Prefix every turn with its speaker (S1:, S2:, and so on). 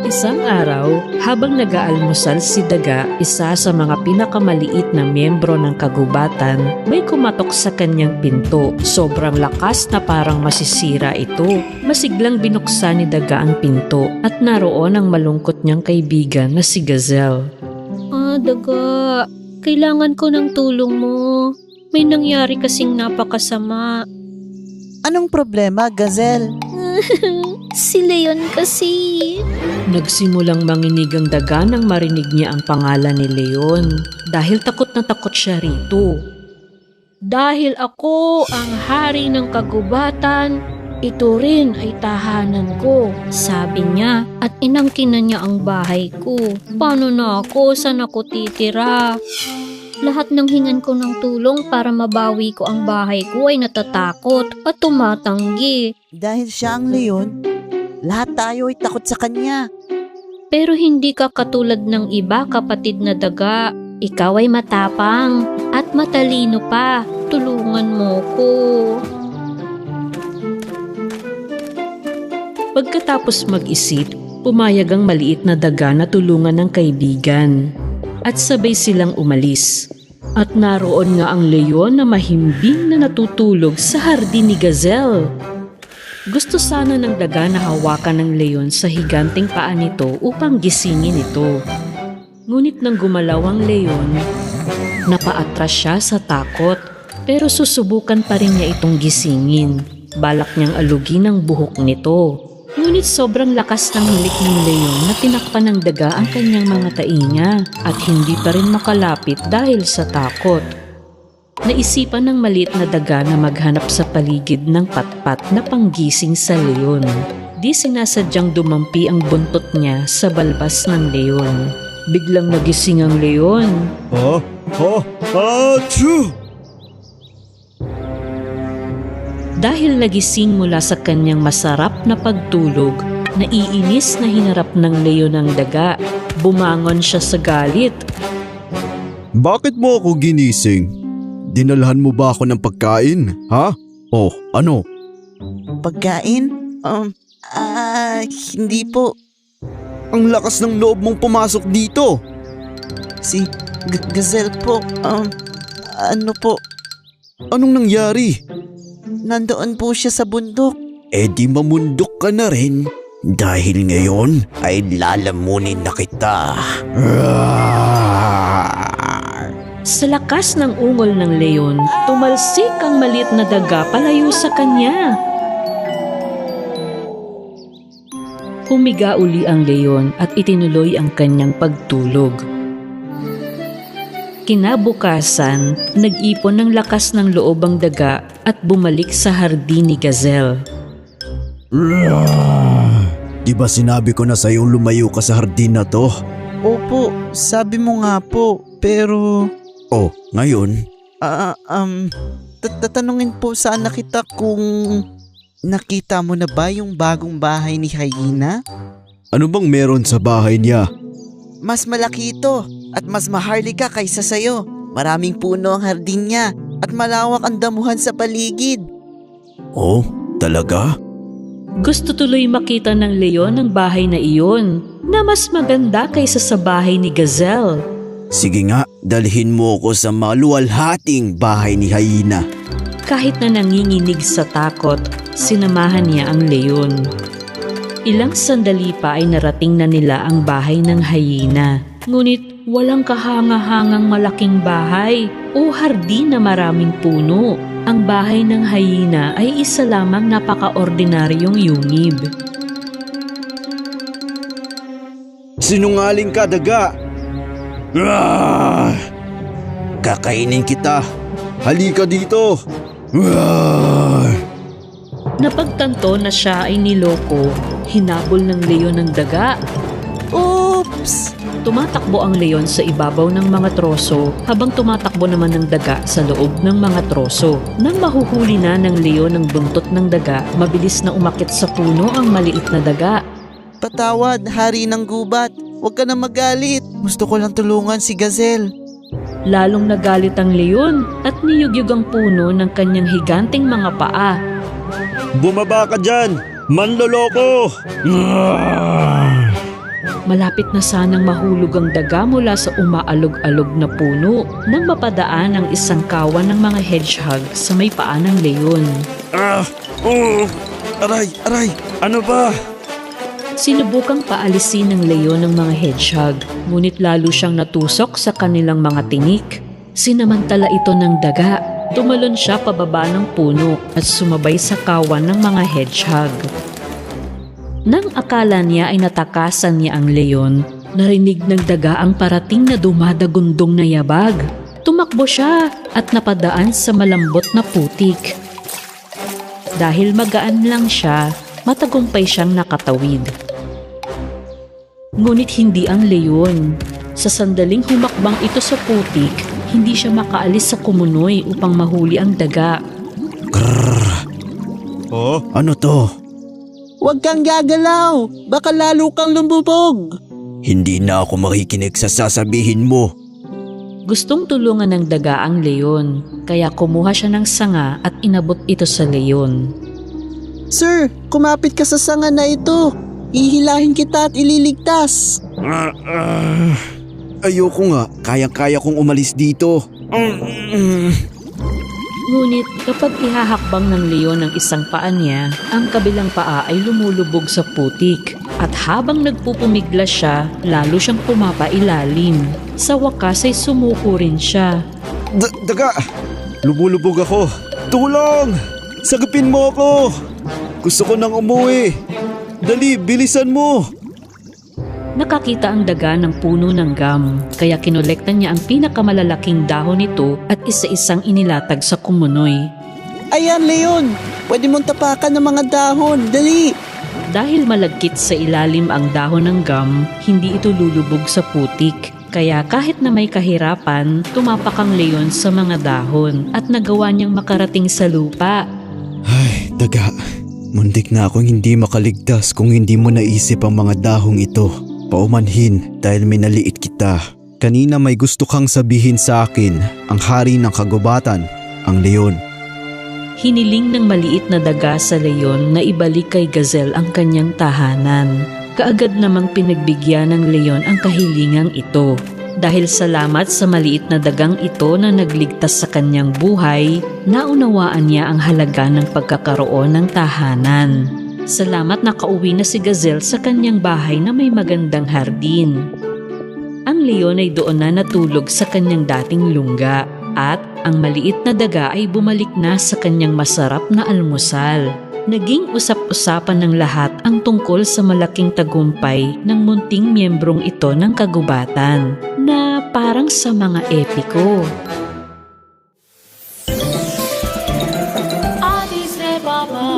S1: Isang araw, habang nag-aalmusal si Daga, isa sa mga pinakamaliit na miyembro ng kagubatan, may kumatok sa kanyang pinto. Sobrang lakas na parang masisira ito. Masiglang binuksan ni Daga ang pinto at naroon ang malungkot niyang kaibigan na si Gazelle.
S2: Daga, kailangan ko ng tulong mo. May nangyari kasing napakasama.
S3: Anong problema, Gazelle?
S2: Si Leon kasi.
S1: Nagsimulang manginig ang Daga nang marinig niya ang pangalan ni Leon dahil takot na takot siya rito.
S2: Dahil ako ang hari ng kagubatan, ito rin ay tahanan ko, sabi niya, at inangkinan niya ang bahay ko. Paano na ako? Saan ako titira? Lahat ng hingan ko ng tulong para mabawi ko ang bahay ko ay natatakot at tumatanggi.
S3: Dahil siya ang leon, lahat tayo ay takot sa kanya.
S2: Pero hindi ka katulad ng iba, kapatid na Daga. Ikaw ay matapang at matalino pa. Tulungan mo ko.
S1: Pagkatapos mag-isip, pumayag ang maliit na Daga na tulungan ng kaibigan. At sabay silang umalis. At naroon nga ang leon na mahimbing na natutulog sa hardin ni Gazelle. Gusto sana ng Daga na hawakan ng leon sa higanting paa nito upang gisingin ito. Ngunit nang gumalaw ang leon, napaatras siya sa takot. Pero susubukan pa rin niya itong gisingin. Balak niyang alugin ang buhok nito. Ngunit sobrang lakas ng hilik ng leon na tinakpan ng Daga ang kanyang mga tainga at hindi pa rin makalapit dahil sa takot. Naisipan ng maliit na Daga na maghanap sa paligid ng patpat na panggising sa leon. Di sinasadyang dumampi ang buntot niya sa balbas ng leon. Biglang nagising ang leon.
S4: Achoo!
S1: Dahil nagising mula sa kanyang masarap na pagtulog, naiinis na hinarap ng leon ang Daga. Bumangon siya sa galit.
S4: Bakit mo ako ginising? Dinalhan mo ba ako ng pagkain? Ha? Oh, ano?
S3: Pagkain? Hindi po.
S4: Ang lakas ng loob mong pumasok dito.
S3: Si Gazelle po. Ano po?
S4: Anong nangyari?
S3: Nandoon po siya sa bundok.
S4: Di mamundok ka na rin. Dahil ngayon ay lalamunin na kita.
S1: Sa lakas ng ungol ng leon, tumalsik ang maliit na Daga palayo sa kanya. Humiga uli ang leon at itinuloy ang kanyang pagtulog. Kinabukasan, nag-ipon ng lakas ng loob ang Daga at bumalik sa hardin ni Gazelle.
S4: Di ba sinabi ko na sa'yo lumayo ka sa hardin na to?
S3: Opo, sabi mo nga po, pero...
S4: Oh, ngayon?
S3: Tatanungin po sana kita kung nakita mo na ba yung bagong bahay ni Hyena?
S4: Ano bang meron sa bahay niya?
S3: Mas malaki ito at mas maharlika kaysa sayo. Maraming puno ang hardin niya at malawak ang damuhan sa paligid.
S4: Oh, talaga?
S1: Gusto tuloy makita ng leon ang bahay na iyon na mas maganda kaysa sa bahay ni Gazelle.
S4: Sige nga, dalhin mo ko sa maluwalhating bahay ni Hyena.
S1: Kahit na nanginginig sa takot, sinamahan niya ang leon. Ilang sandali pa ay narating na nila ang bahay ng Hyena. Ngunit walang kahanga-hangang malaking bahay o hardin na maraming puno. Ang bahay ng Hyena ay isa lamang napaka-ordinaryong yungib.
S4: Sinungaling ka, Daga! Kakainin kita! Halika dito!
S1: Napagtanto na siya ay niloko, hinabol ng leon ng Daga.
S3: Oops!
S1: Tumatakbo ang leon sa ibabaw ng mga troso habang tumatakbo naman ng Daga sa loob ng mga troso. Nang mahuhuli na ng leon ang buntot ng Daga, mabilis na umakyat sa puno ang maliit na Daga.
S3: Patawad, hari ng gubat. Huwag ka na magalit. Gusto ko lang tulungan si Gazelle.
S1: Lalong nagalit ang leon at niyugyug ang puno ng kanyang higanting mga paa.
S4: Bumaba ka dyan! Manloloko!
S1: Malapit na sanang mahulog ang daga mula sa umaalog-alog na puno nang mapadaan ang isang kawan ng mga hedgehog sa may paa ng leon.
S4: Aray, ano ba?
S1: Sinubukang paalisin ng leon ng mga hedgehog, ngunit lalo siyang natusok sa kanilang mga tinik. Sinamantala ito ng daga. Tumalon siya pababa ng puno at sumabay sa kawan ng mga hedgehog. Nang akala niya ay natakasan niya ang leon, narinig ng daga ang parating na dumadagundong na yabag. Tumakbo siya at napadaan sa malambot na putik. Dahil magaan lang siya, matagumpay siyang nakatawid. Ngunit hindi ang leon. Sa sandaling humakbang ito sa putik, hindi siya makaalis sa kumunoy upang mahuli ang daga.
S4: Oh, ano to?
S3: Huwag kang gagalaw! Baka lalo kang lumubog!
S4: Hindi na ako makikinig sa sasabihin mo.
S1: Gustong tulungan ng daga ang leon, kaya kumuha siya ng sanga at inabot ito sa leon.
S3: Sir, kumapit ka sa sanga na ito. Ihilahin kita at ililigtas.
S4: Ayoko nga, kayang-kaya kong umalis dito.
S1: Ngunit kapag ihahakbang ng leon ang isang paa niya, ang kabilang paa ay lumulubog sa putik. At habang nagpupumiglas siya, lalo siyang pumapailalim. Sa wakas ay sumuko rin siya.
S4: Daga! Lumulubog ako! Tulong! Sagipin mo ako! Gusto ko nang umuwi! Dali, bilisan mo!
S1: Nakakita ang daga ng puno ng gum, kaya kinolekta niya ang pinakamalalaking dahon nito at isa-isang inilatag sa kumunoy.
S3: Ayan, Leon! Pwede mong tapakan ng mga dahon. Dali!
S1: Dahil malagkit sa ilalim ang dahon ng gum, hindi ito lulubog sa putik. Kaya kahit na may kahirapan, tumapak ang leon sa mga dahon at nagawa niyang makarating sa lupa.
S4: Ay, daga. Muntik na akong hindi makaligtas kung hindi mo naisip ang mga dahong ito. Paumanhin dahil minaliit kita. Kanina may gusto kang sabihin sa akin, ang hari ng kagubatan, ang leon.
S1: Hiniling ng maliit na daga sa leon na ibalik kay Gazelle ang kanyang tahanan. Kaagad namang pinagbigyan ng leon ang kahilingang ito. Dahil salamat sa maliit na dagang ito na nagligtas sa kanyang buhay, naunawaan niya ang halaga ng pagkakaroon ng tahanan. Salamat na kauwi na si Gazelle sa kanyang bahay na may magandang hardin. Ang leon ay doon na natulog sa kanyang dating lungga at ang maliit na daga ay bumalik na sa kanyang masarap na almusal. Naging usap-usapan ng lahat ang tungkol sa malaking tagumpay ng munting miyembrong ito ng kagubatan na parang sa mga epiko.
S2: Addis Ababa.